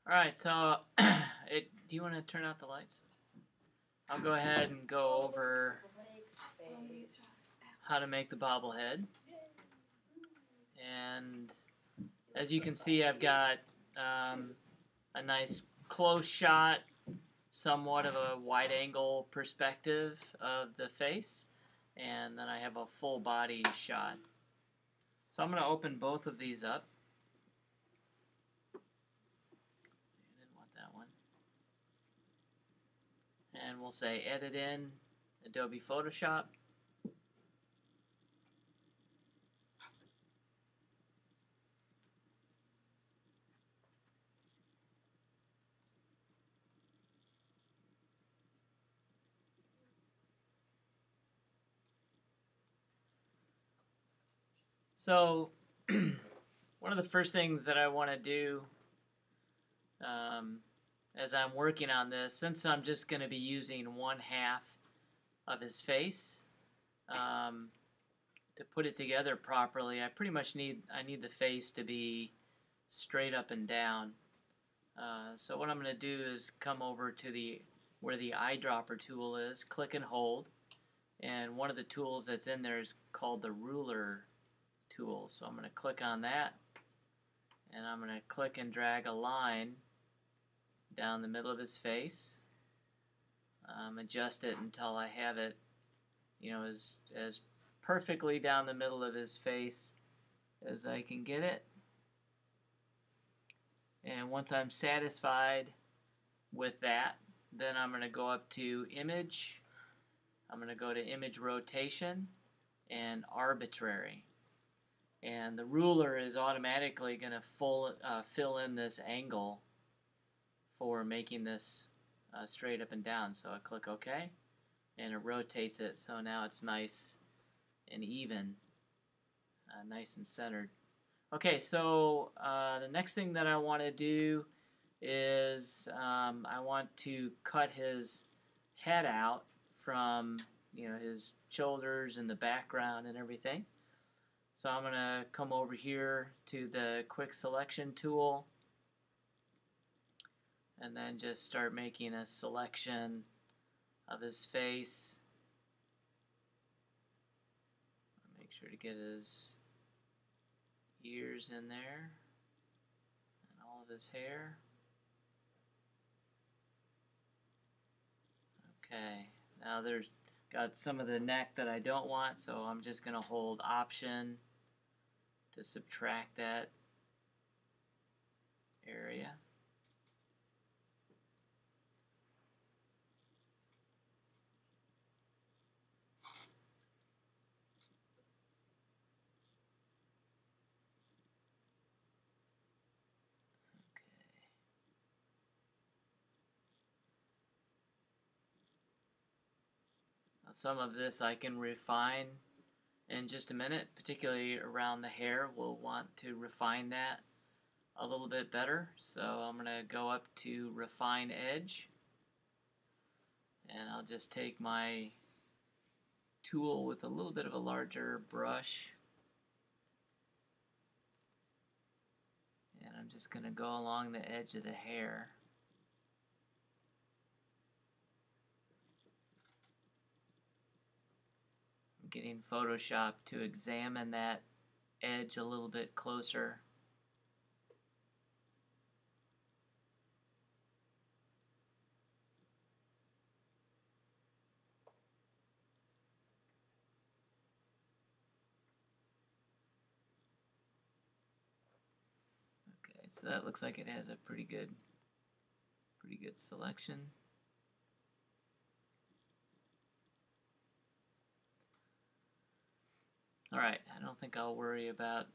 Alright, so do you want to turn out the lights? I'll go ahead and go over how to make the bobblehead. And as you can see, I've got a nice close shot, somewhat of a wide angle perspective of the face, and then I have a full body shot. So I'm going to open both of these up. I didn't want that one. And we'll say edit in Adobe Photoshop. So one of the first things that I want to do as I'm working on this, since I'm just going to be using one half of his face to put it together properly, I pretty much need the face to be straight up and down. So what I'm going to do is come over to where the eyedropper tool is, click and hold, and one of the tools that's in there is called the ruler tool. So I'm going to click on that, and I'm going to click and drag a line down the middle of his face. Adjust it until I have it, as perfectly down the middle of his face as I can get it. And once I'm satisfied with that, then I'm going to go up to Image. I'm going to go to Image Rotation and Arbitrary. And the ruler is automatically going to fill in this angle for making this straight up and down. So I click OK, and it rotates it so now it's nice and even, nice and centered. Okay, so the next thing that I want to do is I want to cut his head out from his shoulders and the background and everything. So I'm going to come over here to the quick selection tool and then just start making a selection of his face. Make sure to get his ears in there and all of his hair. Okay, now there's got some of the neck that I don't want, so I'm just going to hold Option to subtract that area. Some of this I can refine in just a minute, particularly around the hair. We'll want to refine that a little bit better. So I'm going to go up to Refine Edge, and I'll just take my tool with a little bit of a larger brush, and I'm just going to go along the edge of the hair. Getting Photoshop to examine that edge a little bit closer. Okay, so that looks like it has a pretty good selection. Alright, I don't think I'll worry about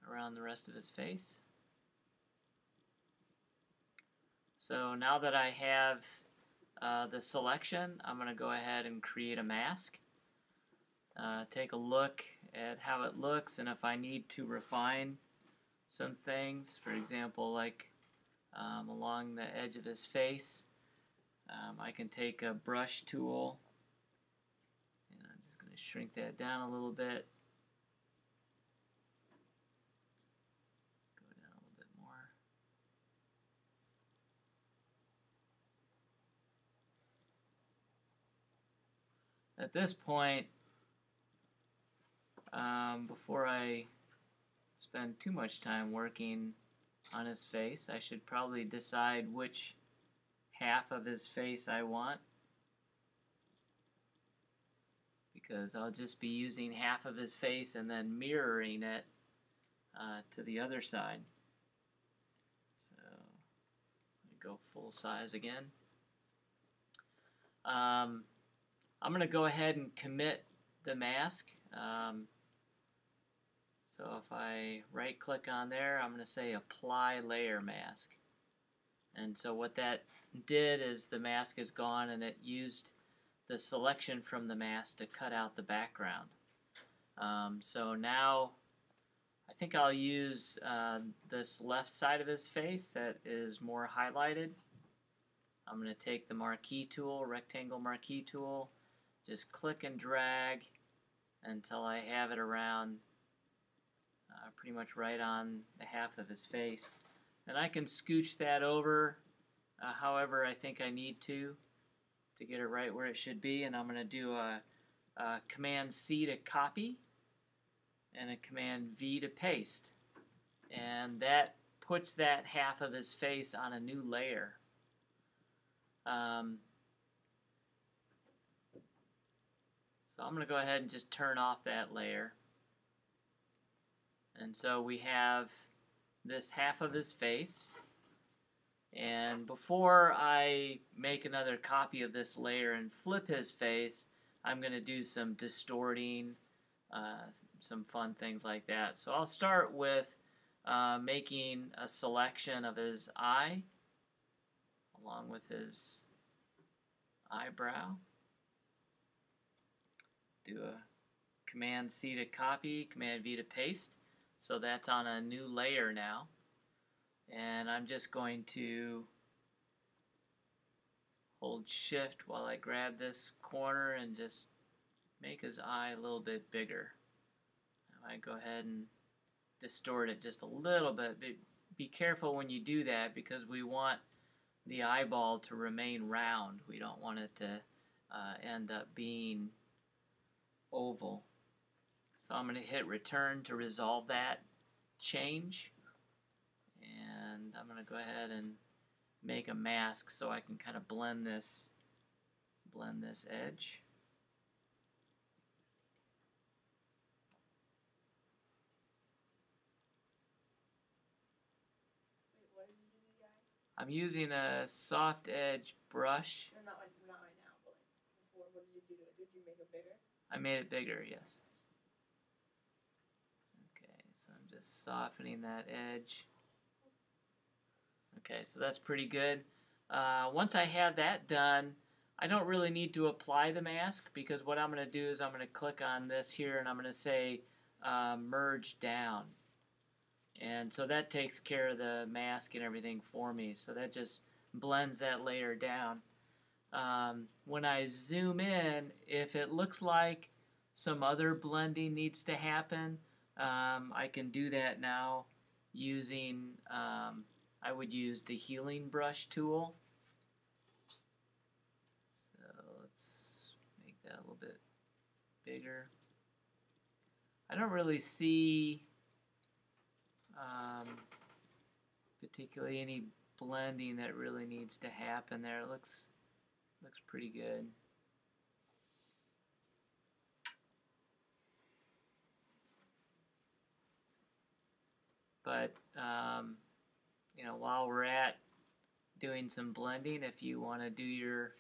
around the rest of his face. So now that I have the selection, I'm going to go ahead and create a mask. Take a look at how it looks, and if I need to refine some things, for example, like along the edge of his face, I can take a brush tool. Shrink that down a little bit. Go down a little bit more. At this point, before I spend too much time working on his face, I should probably decide which half of his face I want, because I'll just be using half of his face and then mirroring it to the other side. So let me go full size again. I'm going to go ahead and commit the mask. So if I right click on there, I'm going to say apply layer mask. And so what that did is the mask is gone, and it used the selection from the mask to cut out the background. So now I think I'll use this left side of his face that is more highlighted. I'm going to take the marquee tool, rectangle marquee tool, just click and drag until I have it around pretty much right on the half of his face. And I can scooch that over however I think I need to get it right where it should be. And I'm going to do a Command C to copy and a Command V to paste. And that puts that half of his face on a new layer. So I'm going to go ahead and just turn off that layer. And so we have this half of his face. And before I make another copy of this layer and flip his face, I'm going to do some distorting, some fun things like that. So I'll start with making a selection of his eye along with his eyebrow. Do a Command C to copy, Command V to paste. So that's on a new layer now. And I'm just going to hold Shift while I grab this corner and just make his eye a little bit bigger. I might go ahead and distort it just a little bit. Be careful when you do that, because we want the eyeball to remain round. We don't want it to end up being oval. So I'm going to hit return to resolve that change. And I'm going to go ahead and make a mask so I can kind of blend this edge. Wait, what did you do to the eye? I'm using a soft edge brush. No, not right now, but like before, what did you do to it? Did you make it bigger? I made it bigger, yes. Okay, so I'm just softening that edge. Okay, so that's pretty good. Once I have that done, I don't really need to apply the mask, because what I'm going to do is I'm going to click on this here and I'm going to say merge down. And so that takes care of the mask and everything for me. So that just blends that layer down. When I zoom in, if it looks like some other blending needs to happen, I can do that now using, I would use the healing brush tool. So let's make that a little bit bigger. I don't really see particularly any blending that really needs to happen there. It looks pretty good. But you know, while we're at doing some blending, if you want to do your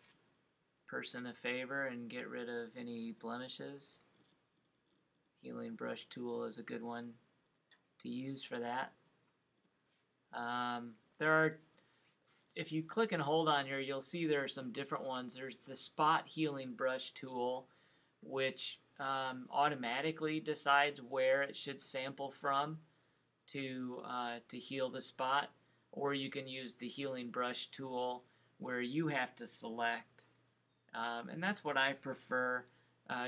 person a favor and get rid of any blemishes, healing brush tool is a good one to use for that. If you click and hold on here, you'll see there are some different ones. There's the spot healing brush tool, which automatically decides where it should sample from to heal the spot, or you can use the healing brush tool where you have to select, and that's what I prefer.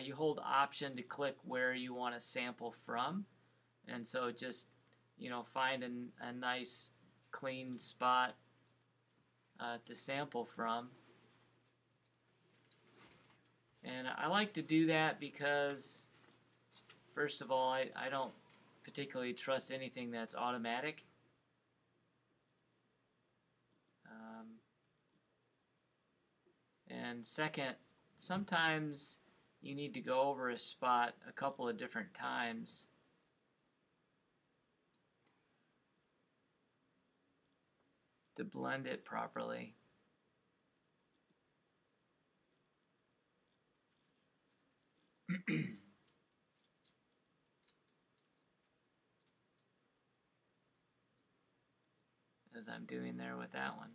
You hold Option to click where you want to sample from, and so just, you know, find a nice clean spot to sample from. And I like to do that because, first of all, I don't particularly trust anything that's automatic. And second, sometimes you need to go over a spot a couple of different times to blend it properly. As I'm doing there with that one.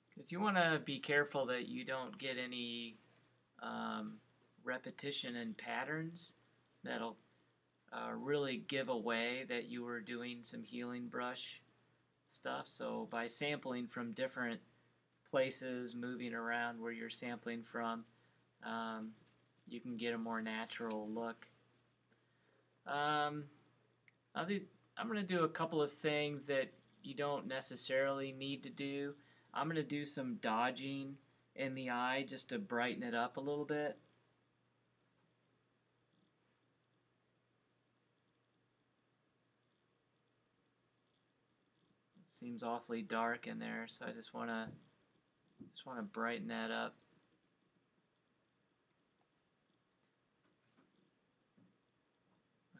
Because you want to be careful that you don't get any repetition in patterns that'll really give away that you were doing some healing brush stuff. So by sampling from different places, moving around where you're sampling from, you can get a more natural look. I'm going to do a couple of things that you don't necessarily need to do. I'm going to do some dodging in the eye just to brighten it up a little bit. It seems awfully dark in there, so I just want to brighten that up.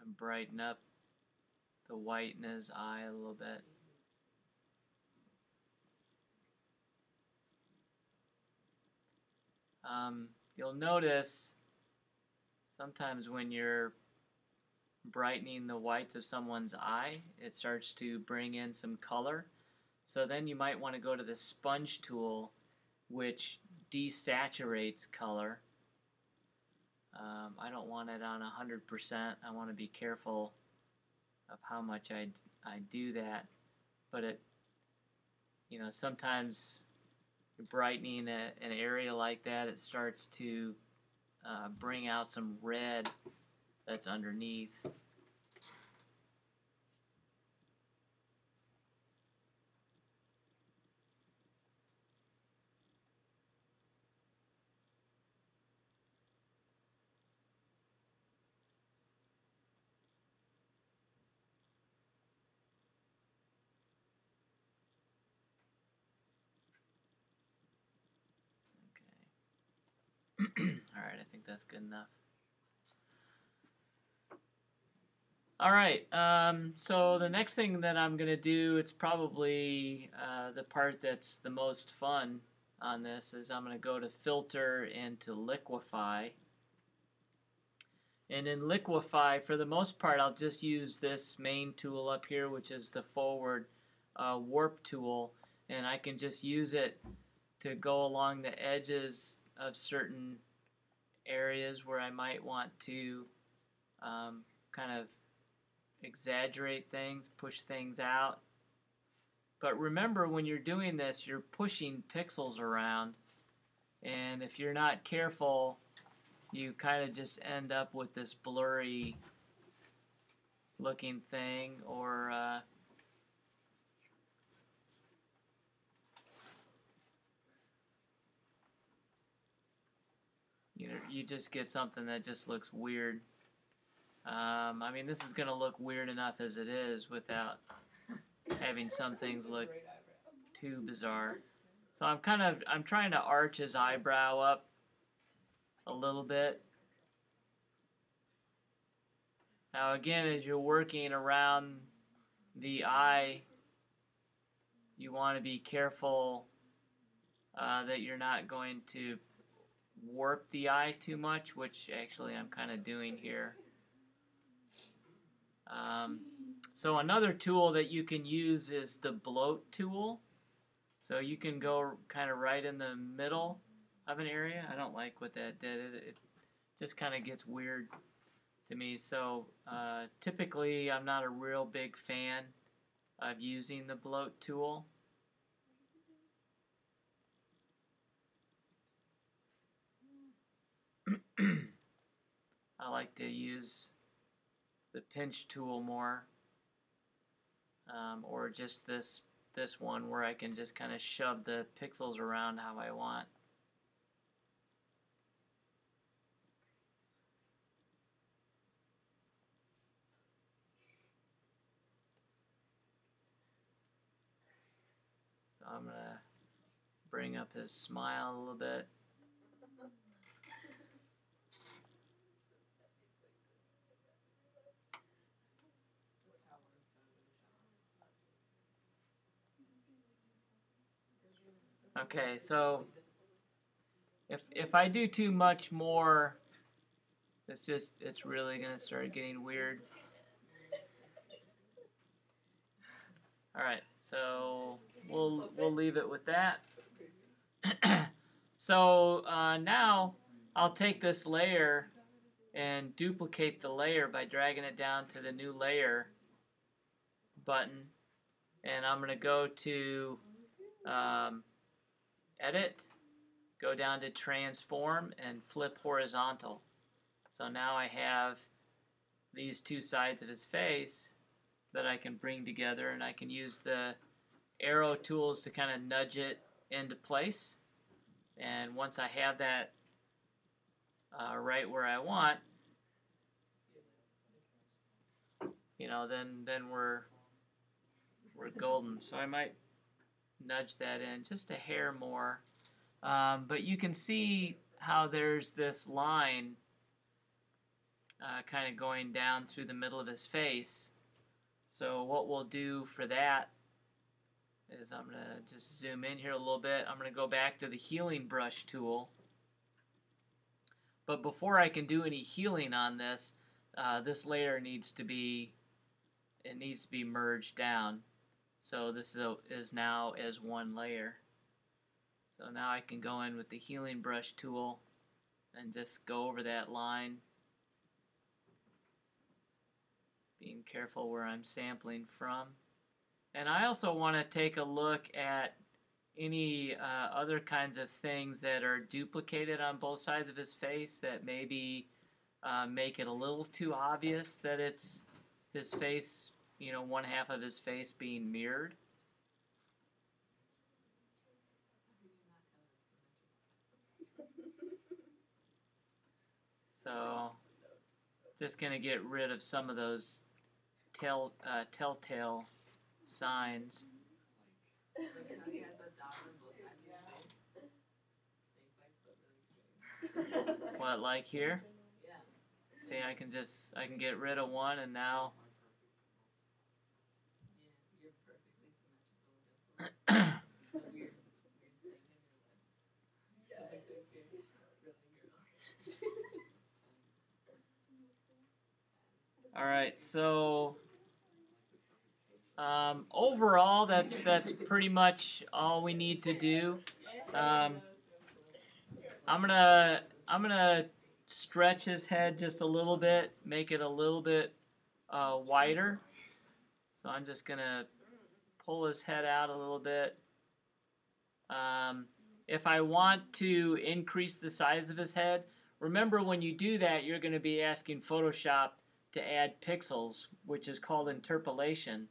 And brighten up the white in his eye a little bit. You'll notice sometimes when you're brightening the whites of someone's eye, it starts to bring in some color. So then you might want to go to the sponge tool, which desaturates color. I don't want it on 100%. I want to be careful of how much I do that. But it, sometimes brightening an area like that, it starts to bring out some red that's underneath. Alright, I think that's good enough. Alright, so the next thing that I'm going to do, it's probably the part that's the most fun on this, is I'm going to go to Filter and to Liquify. And in Liquify, for the most part, I'll just use this main tool up here, which is the forward warp tool, and I can just use it to go along the edges of certain areas where I might want to kind of exaggerate things, push things out. But remember, when you're doing this, you're pushing pixels around, and if you're not careful, you kind of just end up with this blurry looking thing, or you just get something that just looks weird. I mean, this is going to look weird enough as it is without having some things look too bizarre. So I'm trying to arch his eyebrow up a little bit. Now again, as you're working around the eye, you want to be careful that you're not going to warp the eye too much, which actually I'm kind of doing here. So another tool that you can use is the bloat tool. So you can go kind of right in the middle of an area. I don't like what that did. It just kind of gets weird to me. So typically I'm not a real big fan of using the bloat tool. I like to use the pinch tool more, or just this one where I can just kind of shove the pixels around how I want. So I'm going to bring up his smile a little bit. Okay, so if I do too much more, it's really gonna start getting weird. All right, so we'll leave it with that. So now I'll take this layer and duplicate the layer by dragging it down to the new layer button, and I'm gonna go to edit, go down to transform, and flip horizontal. So now I have these two sides of his face that I can bring together, and I can use the arrow tools to kind of nudge it into place. And once I have that right where I want, you know, then we're golden. So I might nudge that in just a hair more. But you can see how there's this line kind of going down through the middle of his face. So what we'll do for that is I'm going to just zoom in here a little bit. I'm going to go back to the healing brush tool. But before I can do any healing on this, this layer needs to be merged down. So this is now as one layer. So now I can go in with the healing brush tool and just go over that line, being careful where I'm sampling from. And I also want to take a look at any other kinds of things that are duplicated on both sides of his face that maybe make it a little too obvious that it's his face, you know, one half of his face being mirrored. So just going to get rid of some of those telltale signs. What, like here? See, I can get rid of one, and now all right, so overall, that's pretty much all we need to do. I'm gonna stretch his head just a little bit, make it a little bit wider. So I'm just gonna pull his head out a little bit. If I want to increase the size of his head, remember when you do that, you're going to be asking Photoshop to add pixels, which is called interpolation.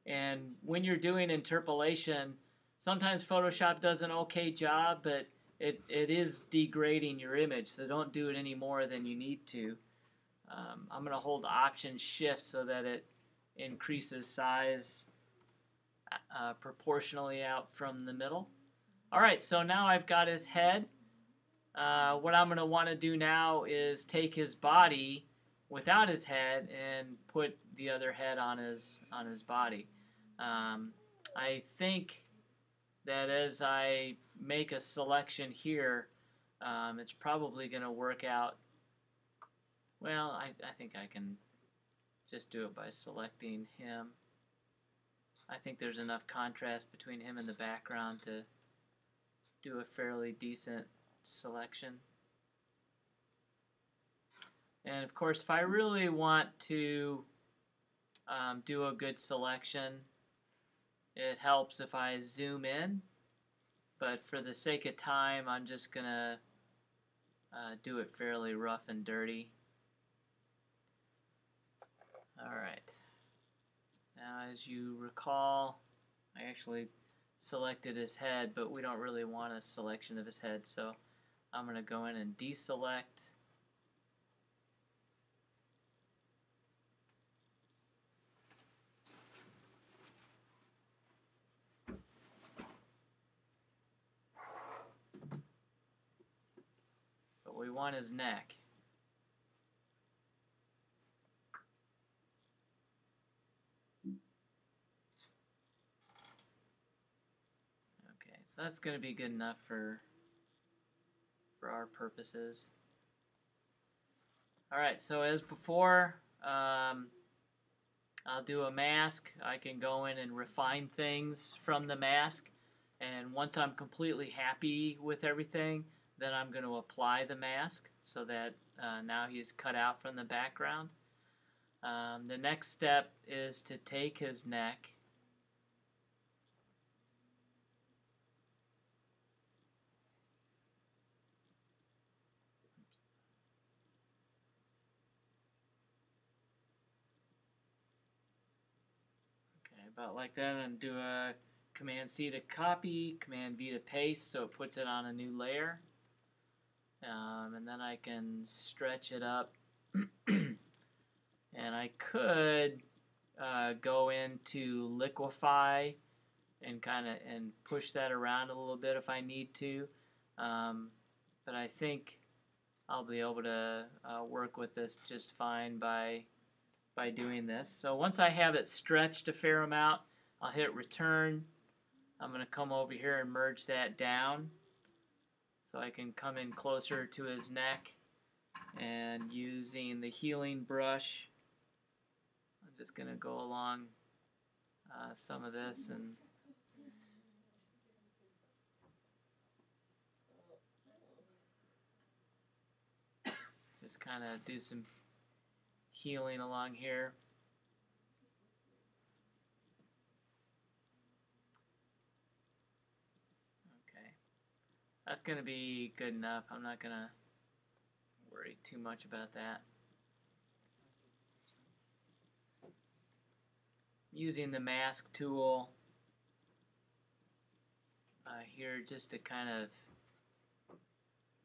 And when you're doing interpolation, sometimes Photoshop does an okay job, but it is degrading your image, so don't do it any more than you need to. I'm going to hold Option Shift so that it increases size proportionally out from the middle. Alright, so now I've got his head. What I'm going to want to do now is take his body without his head and put the other head on his body. I think that as I make a selection here, it's probably going to work out. Well, I think I can just do it by selecting him. I think there's enough contrast between him and the background to do a fairly decent selection. And of course, if I really want to do a good selection, it helps if I zoom in, but for the sake of time, I'm just gonna do it fairly rough and dirty. Alright. Now, as you recall, I actually selected his head, but we don't really want a selection of his head, so I'm going to go in and deselect. But we want his neck. Okay, so that's going to be good enough for our purposes. Alright, so as before, I'll do a mask. I can go in and refine things from the mask, and once I'm completely happy with everything, then I'm going to apply the mask so that now he's cut out from the background. The next step is to take his neck about like that, and do a Command C to copy, Command V to paste, so it puts it on a new layer. And then I can stretch it up, and I could go into liquefy and and push that around a little bit if I need to. But I think I'll be able to work with this just fine by doing this. So once I have it stretched a fair amount, I'll hit return. I'm going to come over here and merge that down so I can come in closer to his neck, and using the healing brush, I'm just going to go along some of this and just kind of do some healing along here. Okay, that's going to be good enough. I'm not going to worry too much about that. Using the mask tool here just to kind of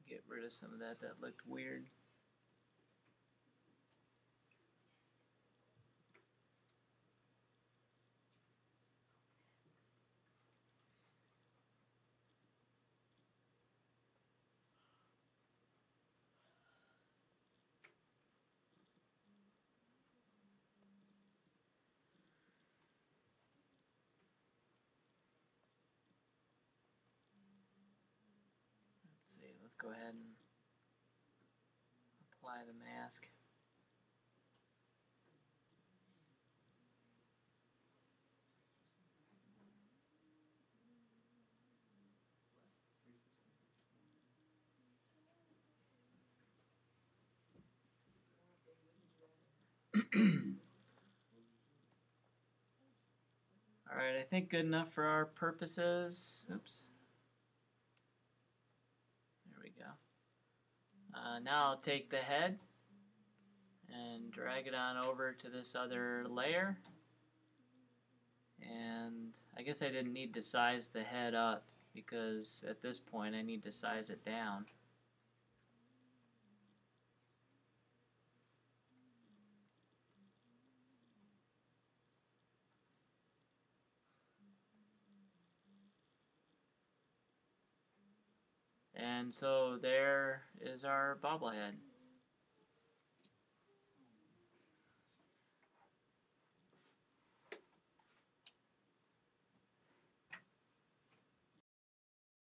get rid of some of that looked weird. Let's see, let's go ahead and apply the mask. Alright, I think good enough for our purposes. Oops. There we go. Now I'll take the head and drag it on over to this other layer. And I guess I didn't need to size the head up, because at this point I need to size it down. And so there is our bobblehead.